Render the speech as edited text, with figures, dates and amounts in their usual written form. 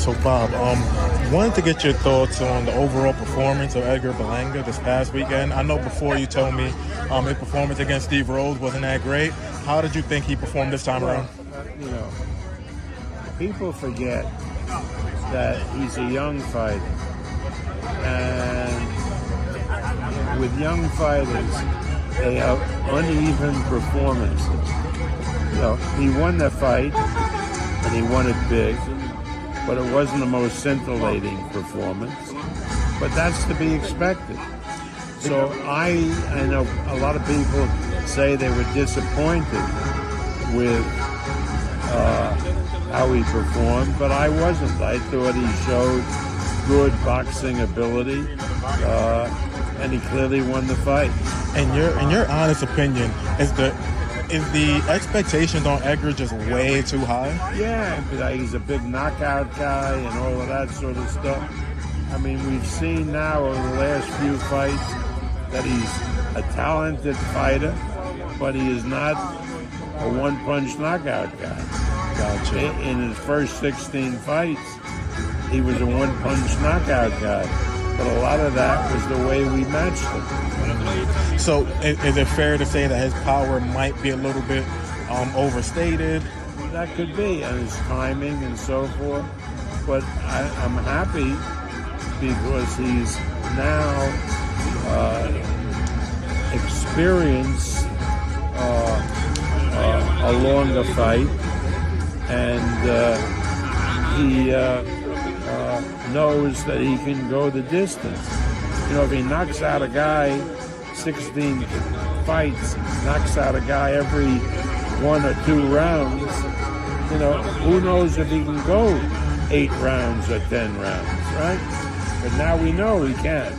So, Bob, wanted to get your thoughts on the overall performance of Edgar Berlanga this past weekend. I know before you told me his performance against Steve Rhodes wasn't that great. How did you think he performed this time around? People forget that he's a young fighter. And with young fighters, they have uneven performances. He won the fight, and he won it big, but it wasn't the most scintillating performance. But that's to be expected. So I know a lot of people say they were disappointed with how he performed, but I wasn't. I thought he showed good boxing ability, and he clearly won the fight. In your honest opinion, is the expectations on Edgar just way too high? Yeah, he's a big knockout guy and all of that sort of stuff. I mean, we've seen now over the last few fights that he's a talented fighter, but he is not a one-punch knockout guy. Gotcha. In his first 16 fights, he was a one-punch knockout guy. But a lot of that was the way we matched him. So is it fair to say that his power might be a little bit overstated? That could be, and his timing and so forth. But I'm happy because he's now experienced a longer fight, and he knows that he can go the distance. If he knocks out a guy 16 fights, knocks out a guy every 1 or 2 rounds, who knows if he can go 8 rounds or 10 rounds, right? But now we know he can.